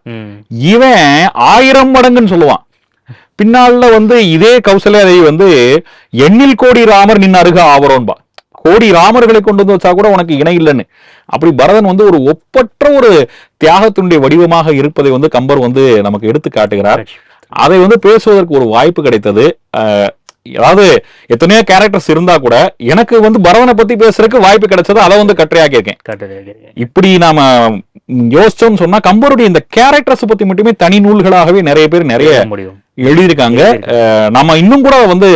இவன் 1000 மடங்குன்னு சொல்லுவான். பின்னால வந்து இதே கௌசல்யாதேவி வந்து எண்ணில் கோடி ராமர் நின் அருக ஆவரோன்பா, கோடி ராமர்களை கொண்டு வந்து வச்சா கூட உனக்கு இணை இல்லைன்னு. அப்படி பரதன் வந்து ஒரு ஒப்பற்ற ஒரு தியாகத்தினுடைய வடிவமாக இருப்பதை வந்து கம்பர் வந்து நமக்கு எடுத்து காட்டுகிறார். அதை வந்து பேசுவதற்கு ஒரு வாய்ப்பு கிடைத்தது. அதாவது எத்தனையோ கேரக்டர்ஸ் இருந்தா கூட எனக்கு வந்து பரதனை பத்தி பேசுறதுக்கு வாய்ப்பு கிடைச்சது, அதை வந்து கட்டுரையாக்கி இருக்கேன். இப்படி நாம யோசிச்சோம்னு சொன்னா கம்பருடைய இந்த கேரக்டர்ஸ் பத்தி மட்டுமே தனி நூல்களாகவே நிறைய பேர் நிறைய எழுதியிருக்காங்க. நம்ம இன்னும் கூட வந்து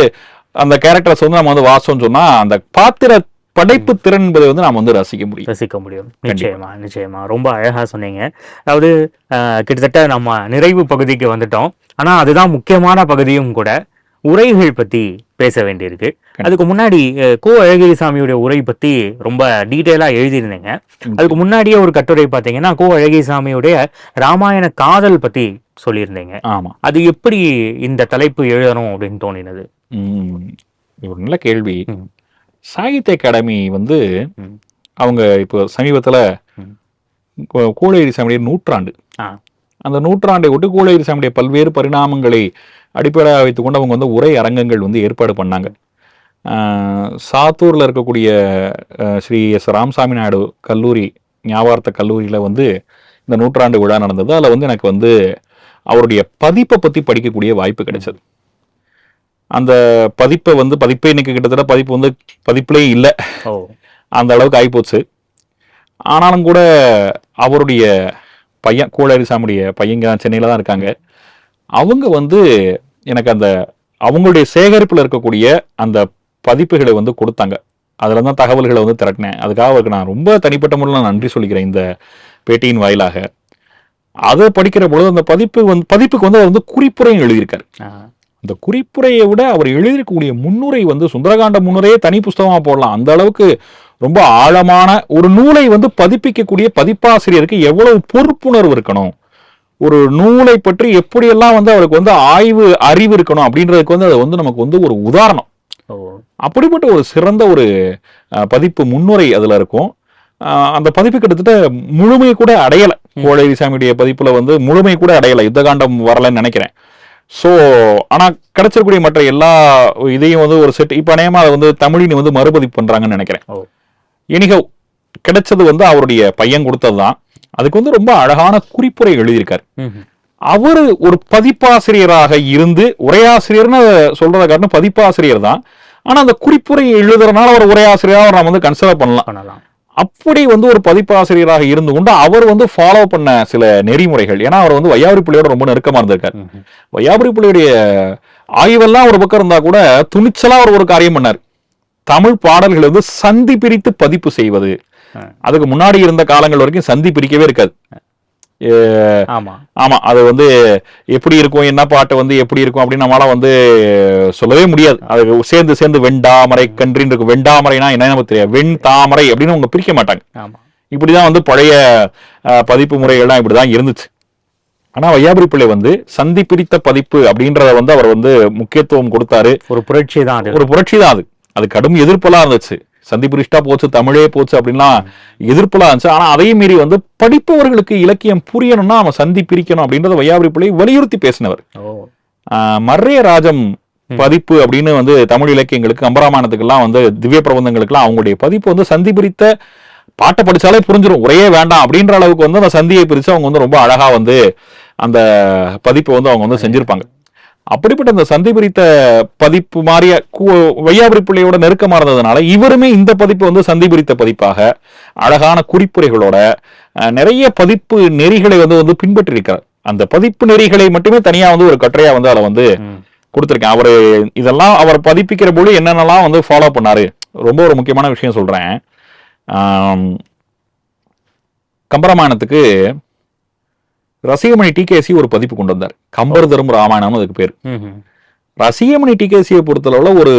அந்த கேரக்டர்ஸ் வந்து நம்ம வந்து வாசம்னு சொன்னா அந்த பாத்திர படைப்பு திறன் என்பதை வந்து நாம வந்து ரசிக்க முடியும். நிச்சயமா ரொம்ப அழகா சொன்னீங்க. அதாவது கிட்டத்தட்ட நம்ம நிறைவு பகுதிக்கு வந்துட்டோம். ஆனா அதுதான் முக்கியமான பகுதியும் கூட. உரைகள் பத்தி பேச வேண்டியிருக்கு. அதுக்கு முன்னாடி கோ அழகிரிசாமியுடைய உரை பத்தி ரொம்ப டீட்டெயிலா எழுதியிருந்தீங்க. அதுக்கு முன்னாடியே ஒரு கட்டுரை பார்த்தீங்கன்னா கோ அழகிரிசாமியுடைய ராமாயண காதல் பத்தி சொல்லியிருந்தீங்க. ஆமா, அது எப்படி இந்த தலைப்பு எழுதணும் அப்படின்னு தோணினது? ஒரு நல்ல கேள்வி. சாகித்ய அகாடமி வந்து அவங்க இப்போ சமீபத்துல கோழகிரிசாமியுடைய நூற்றாண்டு, அந்த நூற்றாண்டை ஒட்டு கோழகிரிசாமியுடைய பல்வேறு பரிணாமங்களை அடிப்படையாக வைத்துக்கொண்டு அவங்க வந்து உரை அரங்கங்கள் வந்து ஏற்பாடு பண்ணாங்க. சாத்தூர்ல இருக்கக்கூடிய ஸ்ரீ எஸ் ராமசாமி நாயுடு கல்லூரி ஞாபகார்த்த கல்லூரியில வந்து இந்த நூற்றாண்டு விழா நடந்தது. அதில் வந்து எனக்கு வந்து அவருடைய பதிப்பை பற்றி படிக்கக்கூடிய வாய்ப்பு கிடைச்சது. அந்த பதிப்பை வந்து பதிப்பே இன்னைக்கு கிட்டத்தட்ட பதிப்பு வந்து பதிப்பிலே இல்லை, அந்த அளவுக்கு ஆகிப்போச்சு. ஆனாலும் கூட அவருடைய பையன் கோளரிசாமியுடைய பையங்க தான் சென்னையில் தான் இருக்காங்க. அவங்க வந்து எனக்கு அந்த அவங்களுடைய சேகரிப்பில் இருக்கக்கூடிய அந்த பதிப்புகளை வந்து கொடுத்தாங்க. அதில் தான் தகவல்களை வந்து திரட்டினேன். அதுக்காக அவருக்கு நான் ரொம்ப தனிப்பட்ட முறையில் நன்றி சொல்லிக்கிறேன் இந்த பேட்டியின் வாயிலாக. அதை படிக்கிற பொழுது அந்த பதிப்புக்கு வந்து அவர் வந்து குறிப்புரையும் எழுதியிருக்காரு. அந்த குறிப்புரையை விட அவர் எழுதியிருக்கக்கூடிய முன்னுரை வந்து சுந்தரகாண்ட முன்னுரையே தனி புஸ்தகமாக போடலாம். அந்த அளவுக்கு ரொம்ப ஆழமான ஒரு நூலை வந்து பதிப்பிக்கக்கூடிய பதிப்பாசிரியருக்கு எவ்வளவு பொறுப்புணர்வு இருக்கணும், ஒரு நூலை பற்றி எப்படியெல்லாம் வந்து அவருக்கு வந்து ஆய்வு அறிவு இருக்கணும் அப்படின்றதுக்கு வந்து அது வந்து நமக்கு வந்து ஒரு உதாரணம். அப்படிப்பட்ட ஒரு சிறந்த ஒரு பதிப்பு முன்னுரை அதுல இருக்கும். அந்த பதிப்பு கிட்டத்தட்ட முழுமை கூட அடையலை. கோளரிசாமியுடைய பதிப்புல வந்து முழுமை கூட அடையலை, யுத்தகாண்டம் வரலன்னு நினைக்கிறேன். ஸோ ஆனா கிடைச்சிருக்கூடிய மற்ற எல்லா இதையும் வந்து ஒரு செட் இப்போ அநேகமா அதை வந்து தமிழினி வந்து மறுபதிப்பு பண்றாங்கன்னு நினைக்கிறேன். எனிகோ கிடைச்சது வந்து அவருடைய பையன் கொடுத்தது தான். அதுக்கு வந்து ரொம்ப அழகான குறிப்புரை எழுதியிருக்காரு. அவர் ஒரு பதிப்பாசிரியராக இருந்து, உரையாசிரியர்னு சொல்றத காரணம் பதிப்பாசிரியர் தான், ஆனா அந்த குறிப்புரை எழுதுறதுனால ஒரு உரையாசிரியராக நம்ம வந்து கன்சிடர் பண்ணலாம். அப்படி வந்து ஒரு பதிப்பாசிரியராக இருந்து கொண்டு அவர் வந்து ஃபாலோ பண்ண சில நெறிமுறைகள், ஏன்னா அவர் வந்து வையாபுரி பிள்ளையோட ரொம்ப நெருக்கமா இருந்திருக்காரு. வையாபுரி பிள்ளையுடைய ஆய்வெல்லாம் ஒரு பக்கம் இருந்தா கூட துணிச்சலா அவர் ஒரு காரியம் பண்ணார். தமிழ் பாடல்கள் வந்து சந்தி பிரித்து பதிப்பு செய்வது. அதுக்கு முன்னாடி இருந்த காலங்கள் வரைக்கும் சந்தி பிரிக்கவே இருக்காது. ஆமா, அது வந்து எப்படி இருக்கும், என்ன பாட்டு வந்து எப்படி இருக்கும் அப்படின்னு நம்மளால வந்து சொல்லவே முடியாது. அது சேர்ந்து சேர்ந்து வெண்டாமரை கன்றின்னு இருக்கும். வெண்டாமரைனா என்ன நமக்கு தெரியாது, வெண் தாமரை அப்படின்னு அவங்க பிரிக்க மாட்டாங்க. இப்படிதான் வந்து பழைய பதிப்பு முறைகள்லாம் இப்படிதான் இருந்துச்சு. ஆனா வையாபுரி பிள்ளை வந்து சந்தி பிரித்த பதிப்பு அப்படின்றத வந்து அவர் வந்து முக்கியத்துவம் கொடுத்தாரு. ஒரு புரட்சி தான் அது. அது கடும் எதிர்ப்பெல்லாம் இருந்துச்சு. சந்தி பிரிஷ்டா போச்சு, தமிழே போச்சு அப்படின்லாம் எதிர்ப்புலாம் இருந்துச்சு. ஆனா அதையும் மீறி வந்து படிப்பவர்களுக்கு இலக்கியம் புரியணும்னா அவன் சந்தி பிரிக்கணும் அப்படின்றத வையாபுரி பிள்ளை வலியுறுத்தி பேசினவர். மர்ரிய ராஜம் பதிப்பு அப்படின்னு வந்து தமிழ் இலக்கியங்களுக்கு, கம்பராமாயணத்துக்கெல்லாம் வந்து திவ்ய பிரபந்தங்களுக்கெல்லாம் அவங்களுடைய பதிப்பு வந்து சந்தி பிரித்த பாட்டை படிச்சாலே புரிஞ்சிடும், உரையே வேண்டாம் அப்படின்ற அளவுக்கு வந்து அந்த சந்தியை பிரிச்சு அவங்க வந்து ரொம்ப அழகா வந்து அந்த பதிப்பை வந்து அவங்க வந்து செஞ்சிருப்பாங்க. அப்படிப்பட்ட அந்த சந்தி பிரித்த பதிப்பு மாறிய வையாபுரி பிள்ளையோட நெருக்கமா இருந்ததுனால இவருமே இந்த பதிப்பு வந்து சந்தி பிரித்த பதிப்பாக அழகான குறிப்புரைகளோட நிறைய பதிப்பு நெறிகளை வந்து பின்பற்றி இருக்கிறார். அந்த பதிப்பு நெறிகளை மட்டுமே தனியா வந்து ஒரு கட்டுரையா வந்து அதை வந்து கொடுத்திருக்கேன். அவரு இதெல்லாம் அவர் பதிப்பிக்கிற போது என்னென்னலாம் வந்து ஃபாலோ பண்ணாரு. ரொம்ப ஒரு முக்கியமான விஷயம் சொல்றேன். கம்பராமாயணத்துக்கு ரசிகமணி டிகேசி ஒரு பதிப்பு கொண்டு வந்தார். கம்பர் தரும் ராமாயணம்னு அதுக்கு பேர். ரசிகமணி டிகேசியை பொறுத்தளவுல ஒரு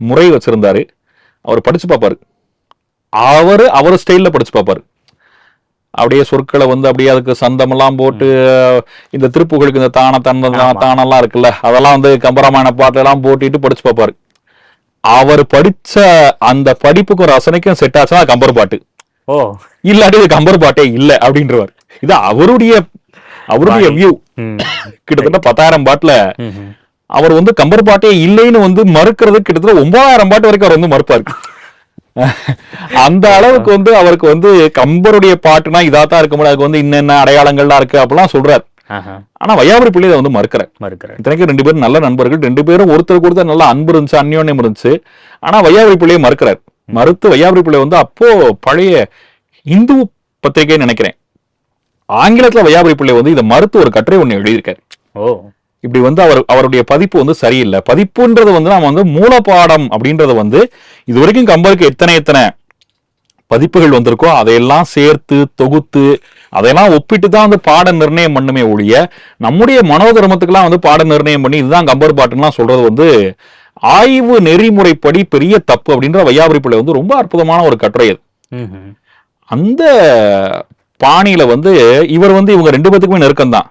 முறை வச்சிருந்தாரு. அவர் படிச்சு பார்ப்பாரு. அவர் ஸ்டைல்ல படிச்சு பார்ப்பாரு. அப்படியே சொற்களை வந்து அப்படியே அதுக்கு சந்தமெல்லாம் போட்டு, இந்த திருப்புகளுக்கு இந்த தானெல்லாம் இருக்குல்ல, அதெல்லாம் வந்து கம்பராமாயண பாட்டு எல்லாம் போட்டுட்டு படிச்சு பார்ப்பாரு. அவர் படிச்ச அந்த படிப்புக்கும் ரசனைக்கும் செட் ஆச்சுன்னா கம்பர் பாட்டு, இல்லாட்டி இது கம்பர் பாட்டே இல்லை அப்படின்றவர். இது அவருடைய வியூ. கிட்டத்தட்ட 10,000 பாட்டுல அவர் வந்து கம்பர் பாட்டே இல்லைன்னு வந்து மறுக்கிறது கிட்டத்தட்ட 9,000 பாட்டு வரைக்கும் அவர் வந்து மறுப்பாரு. அந்த அளவுக்கு வந்து அவருக்கு வந்து கம்பருடைய பாட்டுனா இதாத்தான் இருக்க முடியாது, அதுக்கு வந்து இன்னென்ன அடையாளங்கள்லாம் இருக்கு அப்படிலாம் சொல்றாரு. ஆனா வையாபுரி பிள்ளை அதை வந்து மறுக்கிறார். இத்தனைக்கு 2 பேரும் நல்ல நண்பர்கள், 2 பேரும் ஒருத்தருக்கு ஒருத்தர் நல்ல அன்பு இருந்துச்சு, அந்யோன்யம் இருந்துச்சு. ஆனா வையாபுரி பிள்ளையை மறுக்கிறார். மறுத்து வையாபுரி பிள்ளை வந்து அப்போ பழைய இந்து பத்திரிகை நினைக்கிறேன், ஆங்கிலத்துல வையாபுரி பிள்ளை வந்து இதை மறுத்து ஒரு கட்டுரை ஒண்ணு எழுதியிருக்காரு. இப்படி வந்து அவருடைய பதிப்பு வந்து சரியில்லை. பதிப்புன்றது வந்து நாம வந்து மூலப்பாடம் அப்படின்றத வந்து இது வரைக்கும் கம்பருக்கு எத்தனை பதிப்புகள் வந்திருக்கோ அதையெல்லாம் சேர்த்து தொகுத்து அதையெல்லாம் ஒப்பிட்டு தான் வந்து பாட நிர்ணயம் பண்ணுமே ஒழிய, நம்முடைய மனோதர்மத்துக்கெல்லாம் வந்து பாட நிர்ணயம் பண்ணி இதுதான் கம்பர் பாட்டுலாம் சொல்றது வந்து ஆய்வு நெறிமுறைப்படி பெரிய தப்பு அப்படின்ற வையாபுரி பிள்ளை வந்து ரொம்ப அற்புதமான ஒரு கட்டுரை அது. அந்த பாணியில வந்து இவர் வந்து இவங்க 2 பேத்துக்குமே நெருக்கம் தான்.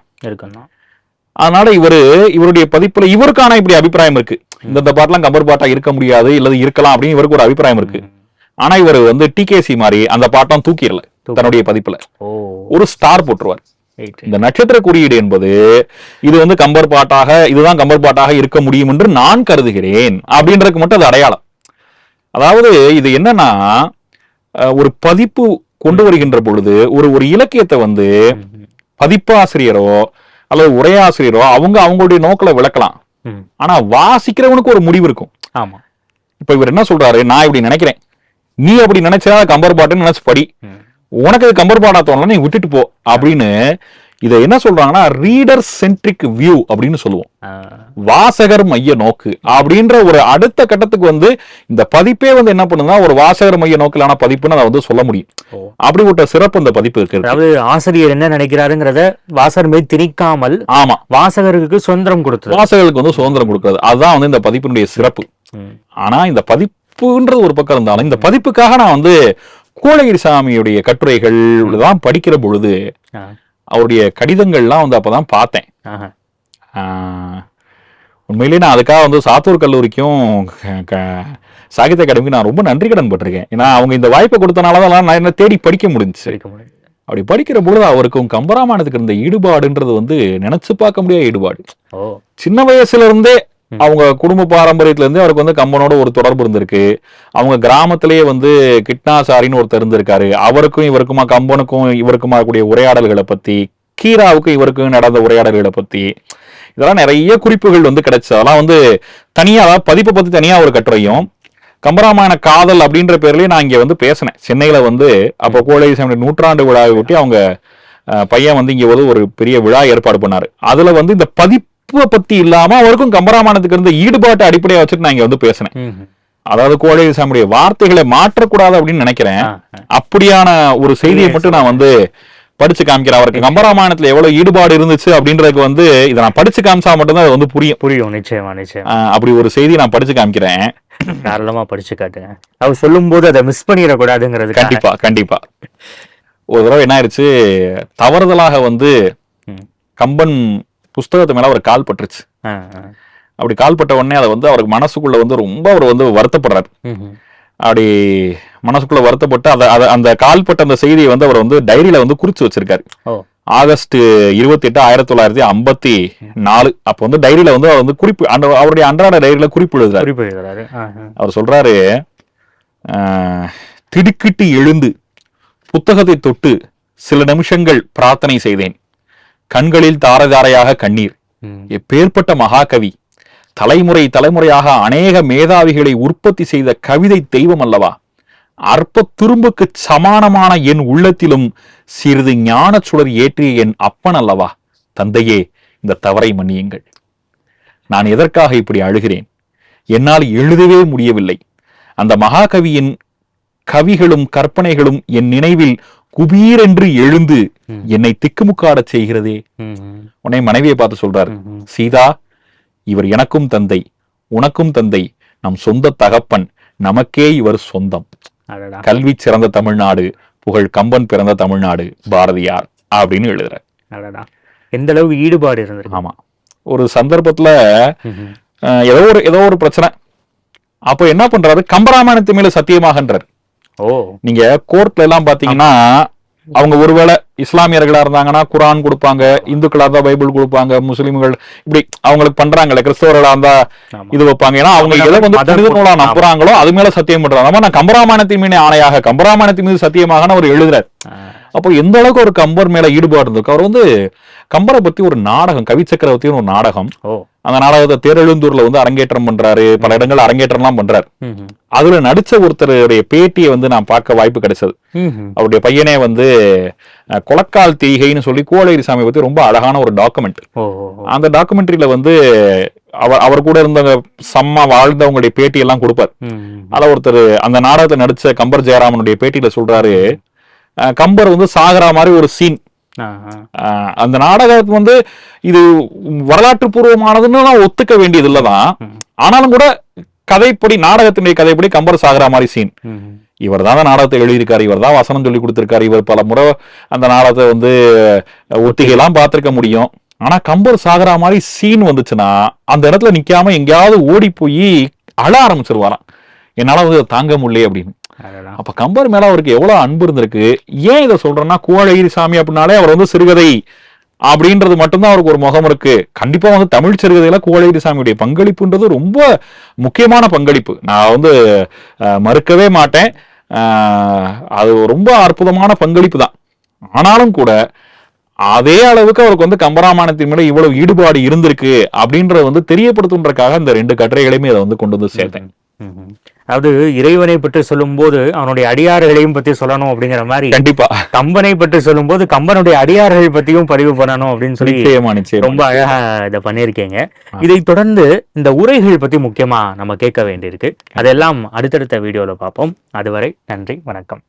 அதனால இவருடைய பதிப்புல இவருக்கான இப்படி அபிப்பிராயம் இருக்கு, இந்த பாட்டுலாம் கம்பர் பாட்டா இருக்க முடியாது, இல்லது இருக்கலாம் அப்படின்னு இவருக்கு ஒரு அபிப்பிராயம் இருக்கு. ஆனா இவர் வந்து டிகேசி மாதிரி அந்த பாட்டம் தூக்கிடல, தன்னுடைய பதிப்புல ஒரு ஸ்டார் போட்டுருவார். இந்த நட்சத்திர குறியீடு என்பது இது வந்து கம்பர் பாட்டாக, இதுதான் கம்பர் பாட்டாக இருக்க முடியும் என்று நான் கருதுகிறேன் அப்படின்றதுக்கு மட்டும் அது அடையாளம். அதாவது இது என்னன்னா ஒரு பதிப்பு கொண்டு வருகின்ற பொழுது ஒரு இலக்கியத்தை வந்து பதிப்பாசிரியரோ அல்லது உரையாசிரியரோ அவங்களுடைய நோக்கில விளக்கலாம். ஆனா வாசிக்கிறவனுக்கு ஒரு முடிவு இருக்கும். ஆமா, இப்ப இவர் என்ன சொல்றாரு, நான் இப்படி நினைக்கிறேன், நீ அப்படி நினைச்சா கம்பர் பாட்டுன்னு நினைச்சு படி, உனக்கு அது கம்பர் பாட்டா தோணல நீ விட்டுட்டு போ அப்படின்னு. இதை என்ன சொல்றாங்கன்னா ரீடர் சென்ட்ரிக் வியூ அப்படின்னு சொல்லுவோம், வாசகர் மைய நோக்கு அப்படின்ற ஒரு அடுத்த கட்டத்துக்கு வந்து இந்த பதிப்பே வந்து என்ன பண்ணுன்னா ஒரு வாசகர் மைய நோக்கிலான பதிப்புன்னு அதை வந்து சொல்ல முடியும். அப்படிப்பட்ட சிறப்பு இந்த பதிப்பு இருக்கு. அதாவது ஆசிரியர் என்ன நினைக்கிறாருங்கிறத வாசகர் மீது திணிக்காமல், ஆமா, வாசகருக்கு சுதந்திரம் கொடுத்தது, வாசகருக்கு வந்து சுதந்திரம் கொடுக்கிறது, அதுதான் வந்து இந்த பதிப்பினுடைய சிறப்பு. ஆனா இந்த பதிப்புன்றது ஒரு பக்கம் இருந்தாலும் இந்த பதிப்புக்காக நான் வந்து கோழகிரி சாமியுடைய கட்டுரைகள் தான் படிக்கிற பொழுது அவருடைய கடிதங்கள்லாம் வந்து அப்பதான் பார்த்தேன். உண்மையிலேயே நான் அதுக்காக வந்து சாத்தூர் கல்லூரிக்கும் சாகித்ய அகாடமிக்கு நான் ரொம்ப நன்றி கடன் பட்டிருக்கேன். ஏன்னா அவங்க இந்த வாய்ப்பை கொடுத்தனாலதான் நான் என்ன தேடி படிக்க முடிஞ்சுச்சு. அப்படி படிக்கிற பொழுது அவருக்கும் கம்பராமாயணத்துக்கு இருந்த ஈடுபாடுன்றது வந்து நினைச்சு பார்க்க முடியாத ஈடுபாடு. சின்ன வயசுல இருந்தே அவங்க குடும்ப பாரம்பரியத்துல இருந்து அவருக்கு வந்து கம்பனோட ஒரு தொடர்பு இருந்திருக்கு. அவங்க கிராமத்திலேயே வந்து கிட்னாசாரின்னு ஒருத்தர் இருந்திருக்காரு. அவருக்கும் இவருக்குமா, கம்பனுக்கும் இவருக்குமா கூடிய உரையாடல்களை பத்தி, கீராவுக்கும் இவருக்கும் நடந்த உரையாடல்களை பத்தி இதெல்லாம் நிறைய குறிப்புகள் வந்து கிடைச்சு. அதெல்லாம் வந்து தனியா பதிப்பை பத்தி தனியா ஒரு கட்டுரையும், கம்பராமாயண காதல் அப்படின்ற பேர்லயே நான் இங்க வந்து பேசினேன் சென்னையில வந்து. அப்போ கோழகிரி சாமி 100ஆண்டு விழாவை ஒட்டி அவங்க பையன் வந்து இங்க ஒரு பெரிய விழா ஏற்பாடு பண்ணாரு. அதுல வந்து இந்த பதிப்பு பத்தி இல்லாம அவருக்கும் கம்பராமாயணத்துக்கு இருந்த ஈடுபாட்டை அடிப்படையா வச்சுட்டு நான் இங்க வந்து பேசினேன். அதாவது கோழகிரி சாமியுடைய வார்த்தைகளை மாற்றக்கூடாது அப்படின்னு நினைக்கிறேன். அப்படியான ஒரு செய்தியை மட்டும் நான் வந்து படிச்சு காமிக்கிறேன். அவருக்கு கம்பராமாயணத்துல எவ்வளவு ஈடுபாடு இருந்துச்சு அப்படின்றதுக்கு வந்து இதை நான் படிச்சு காமிச்சா மட்டும்தான் அது வந்து புரியும். நிச்சயமா நிச்சயம். அப்படி ஒரு செய்தி நான் படிச்சு காமிக்கிறேன். தாராளமா படிச்சு காட்டுங்க. அவர் சொல்லும் போது அதை மிஸ் பண்ணிடக்கூடாதுங்கிறது. கண்டிப்பா கண்டிப்பா. ஒரு தடவை என்ன ஆயிடுச்சு, தவறுதலாக வந்து கம்பன் புஸ்தகத்து மேல அவர் கால் பட்டுருச்சு. அப்படி கால் பட்ட உடனே அதை வந்து அவருக்கு மனசுக்குள்ள வந்து ரொம்ப அவர் வந்து வருத்தப்படுறாரு. அப்படி மனசுக்குள்ள வருத்தப்பட்டு அந்த கால்பட்ட அந்த செய்தியை வந்து அவர் வந்து டைரியில வந்து குறிச்சு வச்சிருக்காரு. ஆகஸ்ட் 28, 1954 அப்ப வந்து டைரியில வந்து அவர் வந்து குறிப்பு அவருடைய அன்றாட டைரியில குறிப்பு எழுதுறாரு. அவர் சொல்றாரு, திடுக்கிட்டு எழுந்து புத்தகத்தை தொட்டு சில நிமிஷங்கள் பிரார்த்தனை செய்தேன். கண்களில் தாரதாரையாக கண்ணீர். எப்பேற்பட்ட மகாகவி, தலைமுறையாக அநேக மேதாவிகளை உற்பத்தி செய்த கவிதை தெய்வம் அல்லவா. அற்ப துரும்புக்கு சமானமான என் உள்ளத்திலும் சிறிது ஞான சுடர் ஏற்றிய என் அப்பன் அல்லவா. தந்தையே, இந்த தவறை மன்னியுங்கள். நான் எதற்காக இப்படி அழுகிறேன்? என்னால் எழுதவே முடியவில்லை. அந்த மகாகவியின் கவிகளும் கற்பனைகளும் என் நினைவில் குபீரென்று எழுந்து என்னை திக்குமுக்காட செய்கிறதே. உன்னை மனைவியை பார்த்து சொல்றாரு, சீதா, இவர் எனக்கும் தந்தை, உனக்கும் தந்தை, நம் சொந்த தகப்பன், நமக்கே இவர் சொந்தம். கல்வி சிறந்த தமிழ்நாடு, புகழ் கம்பன் பிறந்த தமிழ்நாடு, பாரதியார் அப்படின்னு எழுதுற. எந்த அளவுக்கு ஈடுபாடு இருந்தது. ஆமா, ஒரு சந்தர்ப்பத்துல ஏதோ ஒரு பிரச்சனை. அப்ப என்ன பண்றாரு, கம்பராமாயணத்து மேல சத்தியமாகன்றார். நீங்க கோர்ட்ல எல்லாம் பாத்தீங்கன்னா அவங்க ஒருவேளை இஸ்லாமியர்களா இருந்தாங்கன்னா குரான் கொடுப்பாங்க, இந்துக்களா இருந்தா பைபிள் கொடுப்பாங்க, முஸ்லிம்கள் இப்படி அவங்களுக்கு பண்றாங்கல்ல, கிறிஸ்தவர்களா இருந்தா இது வைப்பாங்க. ஏன்னா அவங்க எதை வந்து புனித நூலா நம்புறாங்களோ அது மேல சத்தியம் பண்றாங்க. நான் கம்பராமாயணத்தின் மீது ஆணையாக, கம்பராமாயணத்தின் மீது சத்தியமாக அவர் எழுதுறாரு. அப்போ எந்த அளவுக்கு ஒரு கம்பர் மேல ஈடுபாடு இருந்திருக்கு. அவர் வந்து கம்பரை பத்தி ஒரு நாடகம், கவி சக்கரவர்த்தின்னு ஒரு நாடகம், அந்த நாடகத்தை தேரெழுந்தூர்ல வந்து அரங்கேற்றம் பண்றாரு, பல இடங்கள் அரங்கேற்றம்லாம் பண்றாரு. அதுல நடிச்ச ஒருத்தருடைய பேட்டியை வந்து நான் பார்க்க வாய்ப்பு கிடைச்சது. அவருடைய பையனே வந்து கொலக்கால் தீகைன்னு சொல்லி கோழகிரி சாமி பத்தி ரொம்ப அழகான ஒரு டாக்குமெண்ட். அந்த டாக்குமெண்ட்ரியில வந்து அவர் கூட இருந்தவங்க சம்மா வாழ்ந்தவங்களுடைய பேட்டி எல்லாம் கொடுப்பார். அதுல ஒருத்தர் அந்த நாடகத்தை நடிச்ச கம்பர் ஜெயராமனுடைய பேட்டியில சொல்றாரு, கம்பர் வந்து சாகர மாதிரி ஒரு சீன். அந்த நாடகத்து வந்து இது வரலாற்று பூர்வமானதுன்னு ஒத்துக்க வேண்டியது இல்லதான். ஆனாலும் கூட கதைப்படி, நாடகத்தினுடைய கதைப்படி கம்பர் சாகர மாதிரி சீன். இவர் தான் நாடகத்தை எழுதியிருக்காரு, இவர் தான் வசனம் சொல்லி கொடுத்திருக்காரு, இவர் பல முறை அந்த நாடகத்தை வந்து ஒத்திகையெல்லாம் பார்த்திருக்க முடியும். ஆனா கம்பர் சாகர மாதிரி சீன் வந்துச்சுன்னா அந்த இடத்துல நிக்காம எங்கேயாவது ஓடி போய் அழ ஆரம்பிச்சிருவாராம், என்னால வந்து தாங்க முடியல அப்படின்னு. அப்ப கம்பர் மேல அவருக்கு எவ்வளவு அன்பு இருந்திருக்கு. ஏன் இதை சொல்றேன்னா, கோழகிரி சாமி அப்படின்னாலே அவர் வந்து சிறுகதை அப்படின்றது மட்டும்தான் அவருக்கு ஒரு முகம் இருக்கு. கண்டிப்பா வந்து தமிழ் சிறுகதையில குவலூர்சாமியுடைய பங்களிப்புன்றது ரொம்ப முக்கியமான பங்களிப்பு. நான் வந்து மறுக்கவே மாட்டேன். அது ரொம்ப அற்புதமான பங்களிப்பு தான். ஆனாலும் கூட அதே அளவுக்கு அவருக்கு வந்து கம்பராமாயணத்தின் மேல இவ்வளவு ஈடுபாடு இருந்திருக்கு அப்படின்றத வந்து தெரியப்படுத்துன்றதுக்காக இந்த 2 கட்டுரைகளையுமே இதை வந்து கொண்டு வந்து சேர்த்தேன். அதாவது இறைவனை பற்றி சொல்லும் போது அவனுடைய அடியார்களையும் பத்தி சொல்லணும் அப்படிங்கிற மாதிரி, கண்டிப்பா கம்பனை பற்றி சொல்லும் போது கம்பனுடைய அடியார்கள் பத்தியும் பதிவு பண்ணணும் அப்படின்னு சொல்லி ரொம்ப அழகா இதை பண்ணியிருக்கீங்க. இதை தொடர்ந்து இந்த உரைகள் பத்தி முக்கியமா நம்ம கேட்க வேண்டியிருக்கு. அதெல்லாம் அடுத்தடுத்த வீடியோல பார்ப்போம். அதுவரை நன்றி, வணக்கம்.